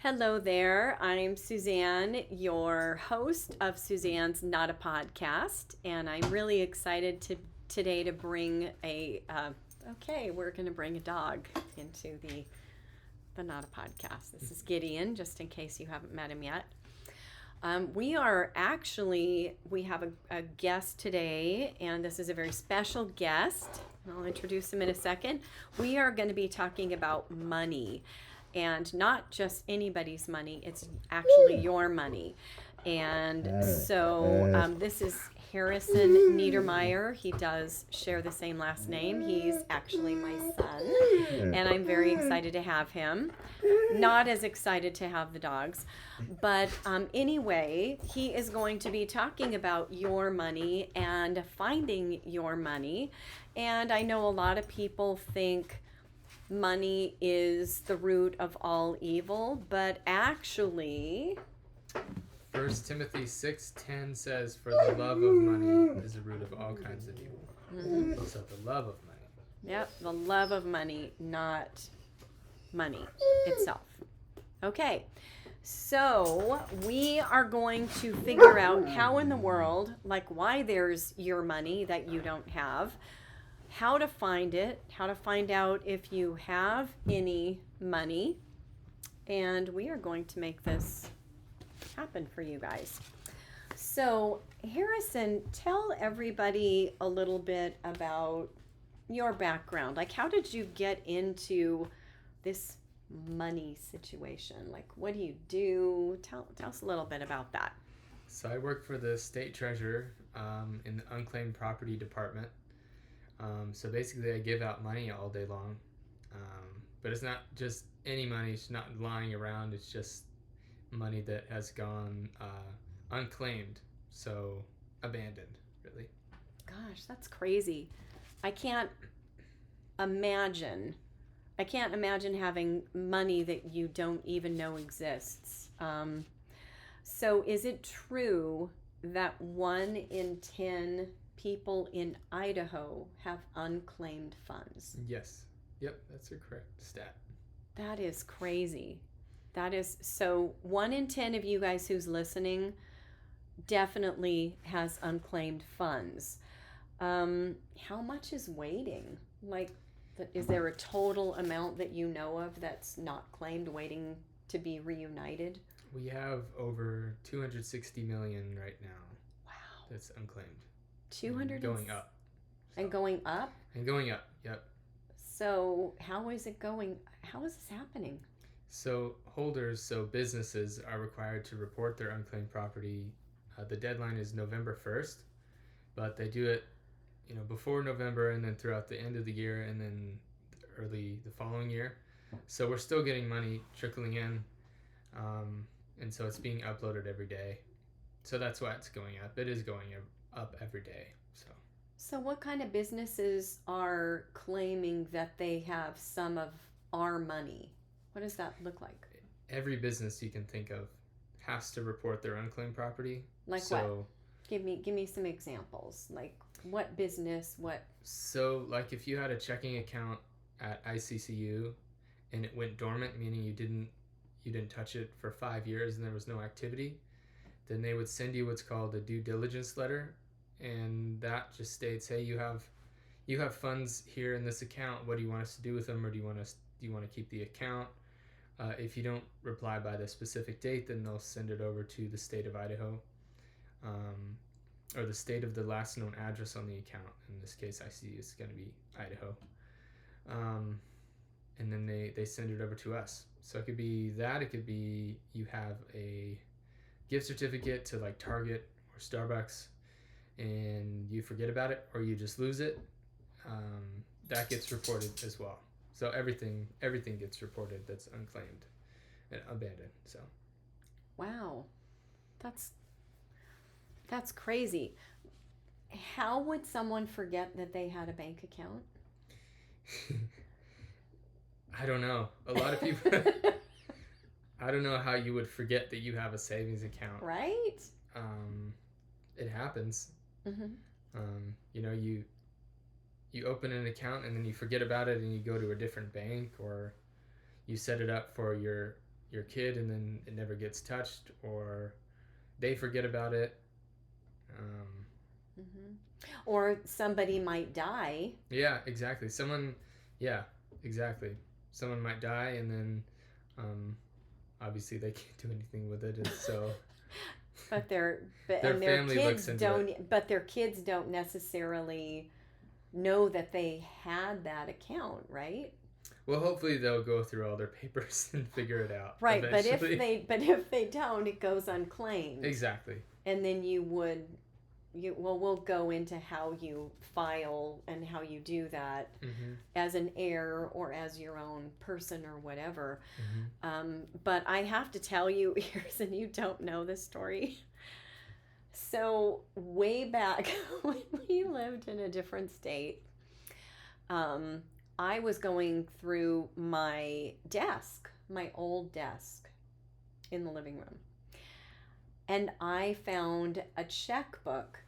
Hello there. I'm Suzanne, your host of Suzanne's Not a Podcast, and I'm really excited today to bring we're going to bring a dog into the Not a Podcast. This is Gideon, just in case you haven't met him yet. We have a guest today, and this is a very special guest. I'll introduce him in a second. We are going to be talking about money, and not just anybody's money, it's actually your money. And so this is Harrison Niedermeyer. He does share the same last name. He's actually my son, and I'm very excited to have him. Not as excited to have the dogs, but anyway, he is going to be talking about your money and finding your money. And I know a lot of people think money is the root of all evil, but actually 1 Timothy 6:10 says, "For the love of money is the root of all kinds of evil." Mm-hmm. So the love of money. Yep, the love of money, not money itself. Okay, so we are going to figure out how in the world, like why there's your money that you don't have, how to find it, how to find out if you have any money, and we are going to make this happen for you guys. So, Harrison, tell everybody a little bit about your background. Like, how did you get into this money situation? Like, what do you do? Tell us a little bit about that. So I work for the state treasurer in the unclaimed property department. So basically I give out money all day long, but it's not just any money. It's not lying around. It's just money that has gone unclaimed, so abandoned, really. Gosh, that's crazy. I can't imagine having money that you don't even know exists. So is it true that 1 in 10 people in Idaho have unclaimed funds? Yes. Yep, that's a correct stat. That is crazy. That is, so 1 in 10 of you guys who's listening definitely has unclaimed funds. How much is waiting? Like, is there a total amount that you know of that's not claimed, waiting to be reunited? We have over 260 million right now. Wow. That's unclaimed. 200 going up. And going up? And going up, yep. So how is it going? How is this happening? So businesses are required to report their unclaimed property. The deadline is November 1st, but they do it, before November and then throughout the end of the year and then early the following year. So we're still getting money trickling in, and so it's being uploaded every day. So that's why it's going up. It is going up every day. So what kind of businesses are claiming that they have some of our money? What does that look like? Every business you can think of has to report their unclaimed property. Like what? Give me some examples. Like what business, what? So like if you had a checking account at ICCU and it went dormant, meaning you didn't touch it for 5 years and there was no activity, then they would send you what's called a due diligence letter, and that just states, hey, you have funds here in this account. What do you want us to do with them, or do you want to keep the account? If you don't reply by the specific date, then they'll send it over to the state of Idaho, or the state of the last known address on the account. In this case, I see it's going to be Idaho. And then they send it over to us. So it could be that. It could be you have a gift certificate to like Target or Starbucks, and you forget about it or you just lose it. That gets reported as well. So everything gets reported that's unclaimed and abandoned. So, wow, that's crazy. How would someone forget that they had a bank account? I don't know. A lot of people. I don't know how you would forget that you have a savings account. Right. It happens. Mm-hmm. You open an account and then you forget about it and you go to a different bank, or you set it up for your your kid and then it never gets touched, or they forget about it. Or somebody might die. Yeah, exactly. Someone might die, and then obviously they can't do anything with it, and so But their family looks kids into don't. it. But their kids don't necessarily know that they had that account, right? Well, hopefully they'll go through all their papers and figure it out. Right, Eventually. but if they don't, it goes unclaimed. Exactly. And then we'll go into how you file and how you do that as an heir or as your own person or whatever. But I have to tell you, here's, and you don't know this story. So way back when we lived in a different state, I was going through my old desk in the living room. And I found a checkbook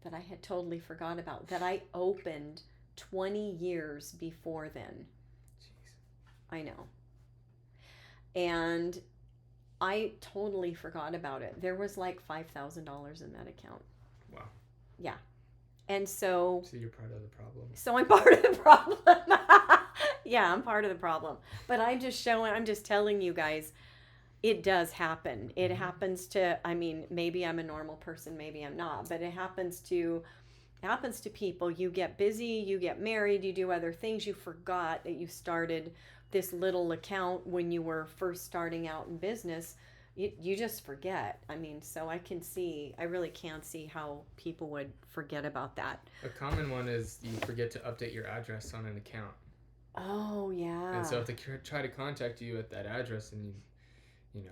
that I had totally forgot about, that I opened 20 years before then. Jeez. I know. And I totally forgot about it. There was like $5,000 in that account. Wow. Yeah. And so you're part of the problem. So I'm part of the problem. Yeah, I'm part of the problem. But I'm just telling you guys, it does happen. It happens to, I mean, maybe I'm a normal person, maybe I'm not, but it happens to people. You get busy, you get married, you do other things. You forgot that you started this little account when you were first starting out in business. You just forget. I mean, so I really can see how people would forget about that. A common one is you forget to update your address on an account. Oh, yeah. And so if they try to contact you at that address and you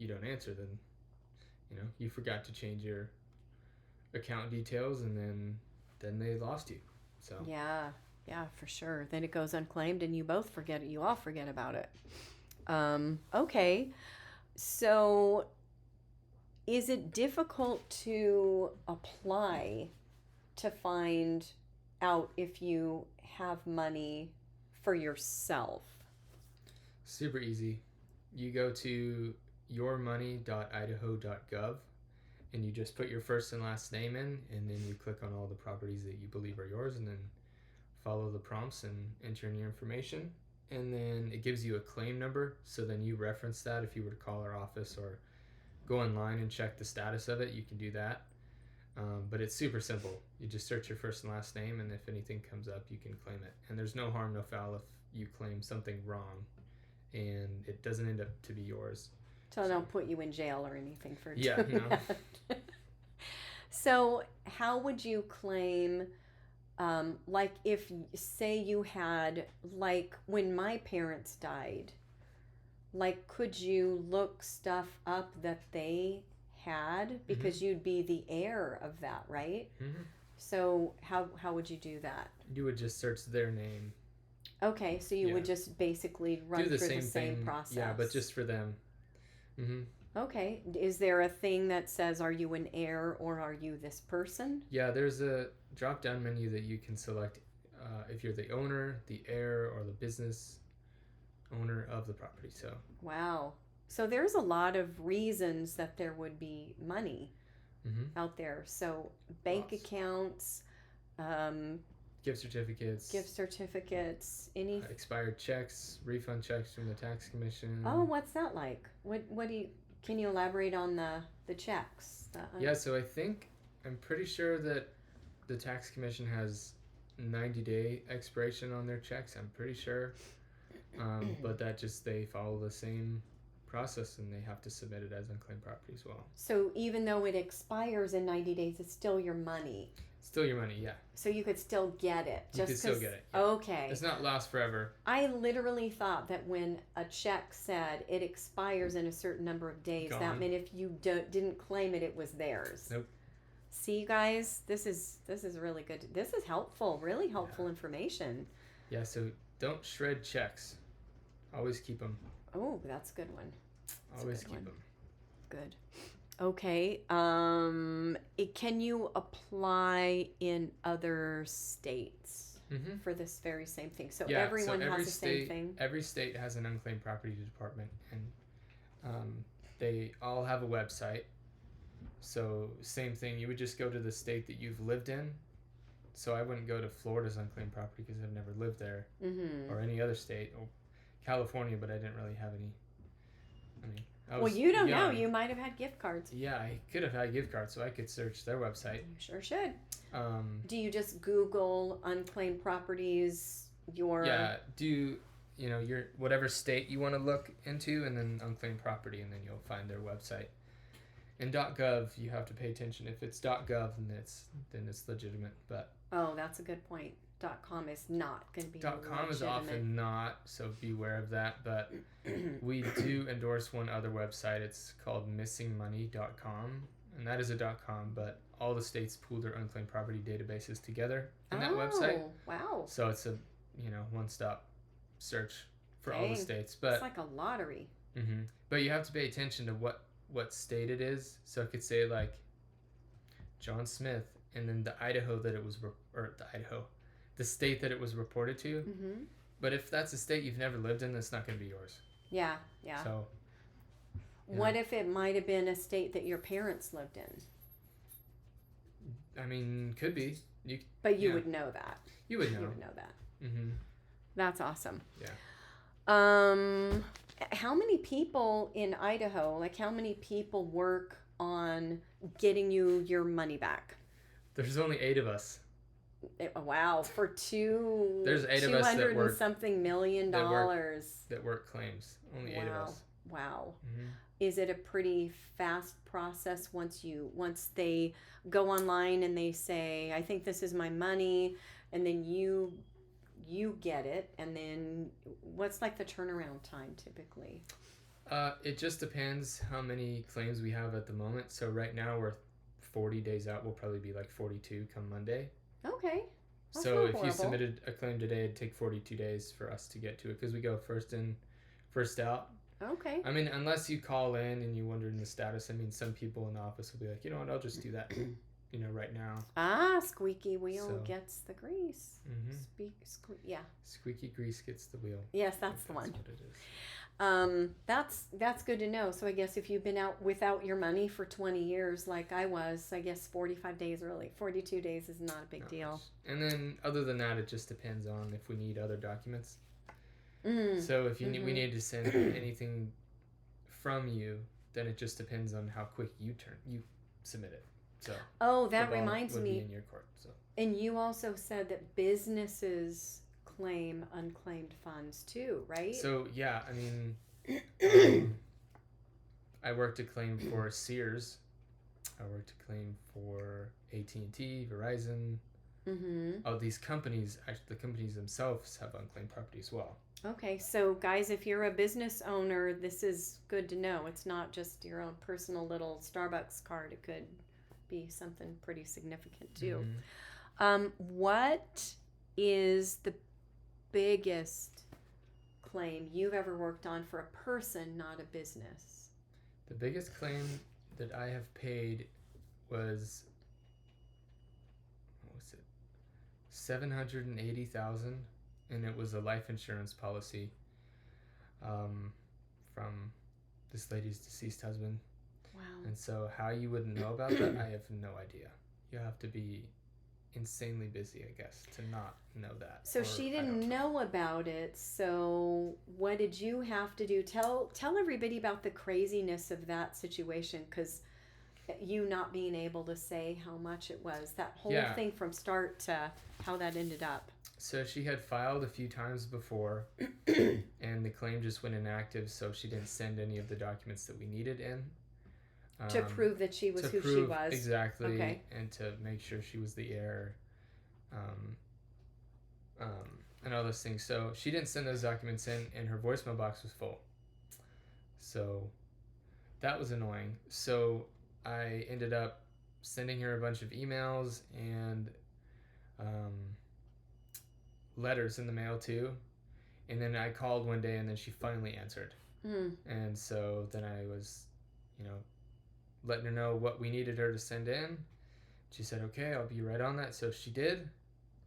don't answer, then you forgot to change your account details, and then they lost you. So yeah, for sure. Then it goes unclaimed and you both forget it. You all forget about it. Okay. So is it difficult to apply to find out if you have money for yourself? Super easy. You go to yourmoney.idaho.gov and you just put your first and last name in, and then you click on all the properties that you believe are yours, and then follow the prompts and enter in your information. And then it gives you a claim number, so then you reference that. If you were to call our office or go online and check the status of it, you can do that. But it's super simple. You just search your first and last name, and if anything comes up, you can claim it. And there's no harm, no foul if you claim something wrong and it doesn't end up to be yours. So I don't put you in jail or anything for doing no. that. So how would you claim, like if, say you had, like when my parents died, like could you look stuff up that they had? Because you'd be the heir of that, right? So how would you do that? You would just search their name. Okay, so you would just basically run through the same process. Yeah, but just for them. Okay. Is there a thing that says, are you an heir or are you this person? Yeah, there's a drop-down menu that you can select if you're the owner, the heir, or the business owner of the property. So. Wow. So there's a lot of reasons that there would be money out there. So bank accounts, gift certificates, any expired checks, refund checks from the tax commission. Oh, what's that like? Can you elaborate on the checks? Yeah, so I'm pretty sure that the tax commission has 90-day expiration on their checks. I'm pretty sure. But that they follow the same process, and they have to submit it as unclaimed property as well. So even though it expires in 90 days, it's still your money. Still your money, yeah. So you could still get it. You could still get it. Yeah. Okay. It's not last forever. I literally thought that when a check said it expires in a certain number of days, that meant if you didn't claim it, it was theirs. Nope. See, guys, this is really good. This is helpful, really helpful information. Yeah, so don't shred checks. Always keep them. Oh, that's a good one. Always keep them. Good. Okay. Can you apply in other states for this very same thing? So everyone has the same thing? Every state has an unclaimed property department, and They all have a website. So same thing, you would just go to the state that you've lived in. So I wouldn't go to Florida's unclaimed property because I've never lived there, or any other state, or California, but I didn't really have any. I mean, I was Well, you don't know. young. You might have had gift cards. Yeah, I could have had gift cards, so I could search their website. You sure should. Um, Do you just Google unclaimed properties? yeah, do your whatever state you want to look into, and then unclaimed property, and then you'll find their website. And .gov, you have to pay attention. If it's .gov, then it's legitimate. But Oh, that's a good point. .com is not going to be .com is legitimate. often not, so beware of that. But we do endorse one other website. It's called missingmoney.com, and that is a .com. But all the states pool their unclaimed property databases together in that website. Oh, wow. So it's a one-stop search for all the Dang. states. It's But like a lottery. but you have to pay attention to what state it is. So it could say like John Smith, and then the Idaho that it was the state that it was reported to. Mm-hmm. But if that's a state you've never lived in, that's not going to be yours. Yeah. So What if it might have been a state that your parents lived in? I mean, could be. But you Yeah. would know that. You would know. You would know that. Mm-hmm. That's awesome. Yeah. How many people in Idaho, like how many people work on getting you your money back? There's only 8 of us. Wow, for There's 8 of us that 200 work and something million that work- dollars. that work claims. Only 8 of us. Wow. Mm-hmm. Is it a pretty fast process once they go online and they say, I think this is my money, and then you get it, and then what's like the turnaround time typically? It just depends how many claims we have at the moment. So right now we're 40 days out. We'll probably be like 42 come Monday. Okay. That's So not if you horrible. submitted a claim today, it'd take 42 days for us to get to it because we go first in, first out. Okay. I mean, unless you call in and you wondered the status. I mean, some people in the office will be like, you know what, I'll just do that, right now. Squeaky wheel So- gets the grease. Mm-hmm. Yeah. Squeaky grease gets the wheel. Yes, I that's think the one. what it is. That's good to know. So I guess if you've been out without your money for 20 years, like I was, I guess 45 days early. 42 days is not a big Not deal. much. And then other than that, it just depends on if we need other documents. Mm. So if we Mhm. need to send anything from you, then it just depends on how quick you submit it. So Oh, that the ball reminds would be me. in your court. So And you also said that businesses claim unclaimed funds too, right? yeah, I mean, I worked a claim for Sears. I worked a claim for AT&T, Verizon. Mm-hmm. Oh, these companies, actually, the companies themselves have unclaimed property as well. Okay, so guys, if you're a business owner, this is good to know. It's not just your own personal little Starbucks card. It could be something pretty significant too. Mhm. What is the biggest claim you've ever worked on for a person, not a business? The biggest claim that I have paid was, what was it, $780,000, and it was a life insurance policy from this lady's deceased husband. Wow. And so how you would know about that, I have no idea. You have to be insanely busy, I guess, to not know that. So Or she I don't didn't know about it. So what did you have to do? Tell everybody about the craziness of that situation, because you not being able to say how much it was, that whole Yeah. thing from start to how that ended up. So she had filed a few times before, and the claim just went inactive, so she didn't send any of the documents that we needed in. To prove that she was to who she prove was. exactly, Okay. and to make sure she was the heir, and all those things. So she didn't send those documents in, and her voicemail box was full. So that was annoying. So I ended up sending her a bunch of emails and letters in the mail too. And then I called one day, and then she finally answered. Mm. And so then I was, letting her know what we needed her to send in. She said, okay, I'll be right on that. So she did.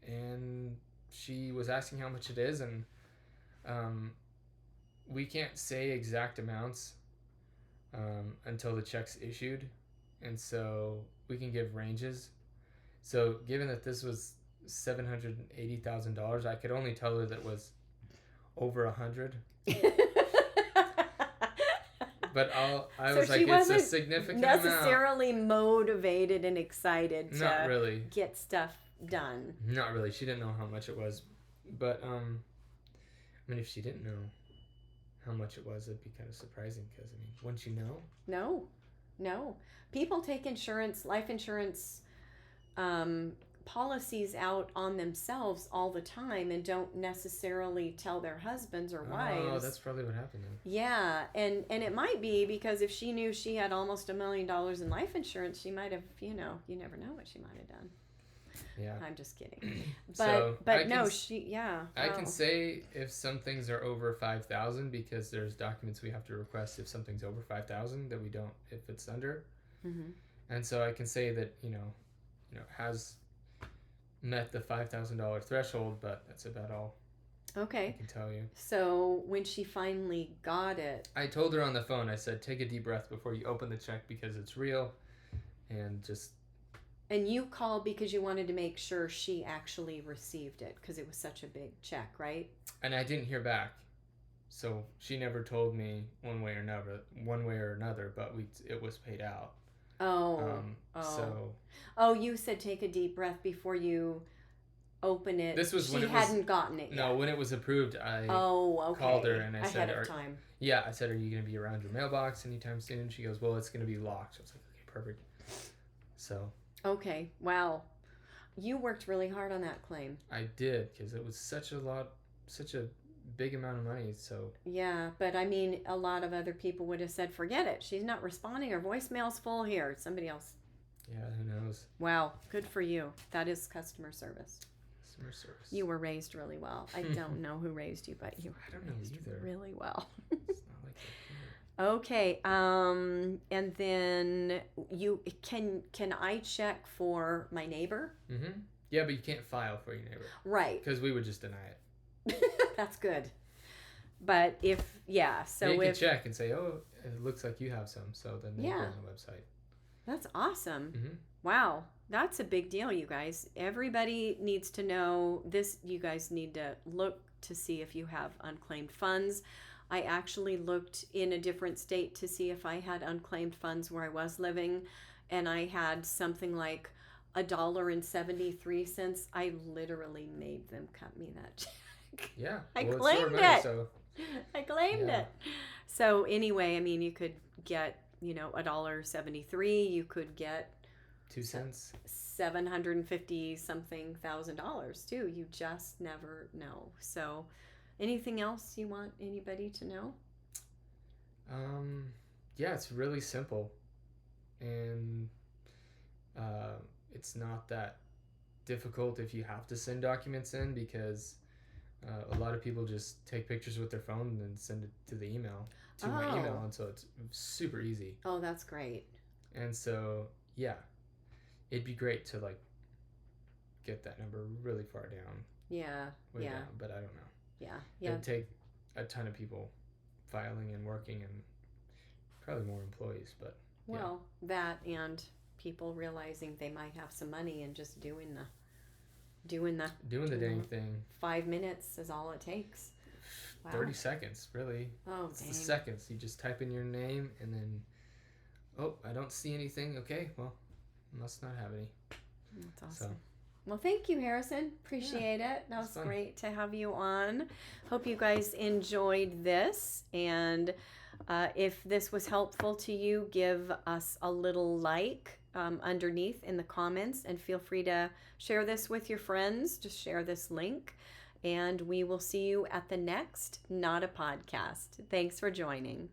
And she was asking how much it is. And we can't say exact amounts until the check's issued, and so we can give ranges. So given that this was $780,000, I could only tell her that it was over 100. But I was So like, she it's a wasn't significant amount. necessarily motivated and excited to Not really. get stuff done. Not really. She didn't know how much it was. But, I mean, if she didn't know how much it was, it'd be kind of surprising because, I mean, wouldn't you know? No. People take insurance, life insurance policies out on themselves all the time and don't necessarily tell their husbands or wives. Oh, that's probably what happened then. Yeah, and it might be because if she knew she had almost $1 million in life insurance, she might have, you never know what she might have done. Yeah. I'm just kidding. But So, but I no, can I wow. can say if some things are over 5,000 because there's documents we have to request if something's over 5,000 that we don't if it's under. Mm-hmm. And so I can say that, has met the $5,000 threshold, but that's about all I Okay. can tell you. So when she finally got it, I told her on the phone, I said, take a deep breath before you open the check because it's real, and just, and you called because you wanted to make sure she actually received it because it was such a big check, right? and I didn't hear back. So she never told me one way or another, but it was paid out. Oh. So Oh, you said take a deep breath before you open it. This was she when it was- hadn't gotten it yet. no, when it was approved, I Okay. called her and I ahead said, of time. yeah, I said, are you going to be around your mailbox anytime soon? She goes, well, it's going to be locked. I was like, okay, perfect. So Okay. Wow. You worked really hard on that claim. I did because it was such a big amount of money. So Yeah, but I mean, a lot of other people would have said, forget it. She's not responding. Her voicemail's full here. Somebody else. yeah, who knows? Wow. Good for you. That is customer service. Customer service. You were raised really well. I don't know who raised you, but you I don't were know raised either. really well. It's not like that Okay. And then can I check for my neighbor? here. Mm-hmm. Yeah, but you can't file for your neighbor Right. because we would just deny it. That's good. But so Yeah, you can if check and say, oh, it looks like you have some. So then they go Yeah. on the website. that's awesome. Mm-hmm. Wow. That's a big deal, you guys. Everybody needs to know this. You guys need to look to see if you have unclaimed funds. I actually looked in a different state to see if I had unclaimed funds where I was living, and I had something like $1.73. I literally made them cut me that check. Yeah. I well, claimed it's your money, it. So I claimed Yeah. it. So anyway, I mean, you could get, $1.73. You could get 2 cents. $750 something thousand too. You just never know. So, anything else you want anybody to know? Yeah, it's really simple, and it's not that difficult if you have to send documents in because a lot of people just take pictures with their phone and then send it to the email my email, Oh. and so it's super easy. Oh, that's great. And so yeah, it'd be great to get that number really far down, Yeah. way Yeah. down, but I don't know. Yeah. Yeah. It'd take a ton of people filing and working and probably more employees, but Well, that and people realizing they might have some money and just doing the doing the dang thing. 5 minutes is all it takes. Wow. 30 seconds, really. Oh, It's dang. the seconds. You just type in your name and then, oh, I don't see anything. Okay, well, must not have any. That's So, awesome. Well, thank you, Harrison. Appreciate it. That was it's fun. great to have you on. Hope you guys enjoyed this. And if this was helpful to you, give us a little like underneath in the comments, and feel free to share this with your friends. Just share this link. And we will see you at the next Not a Podcast. Thanks for joining.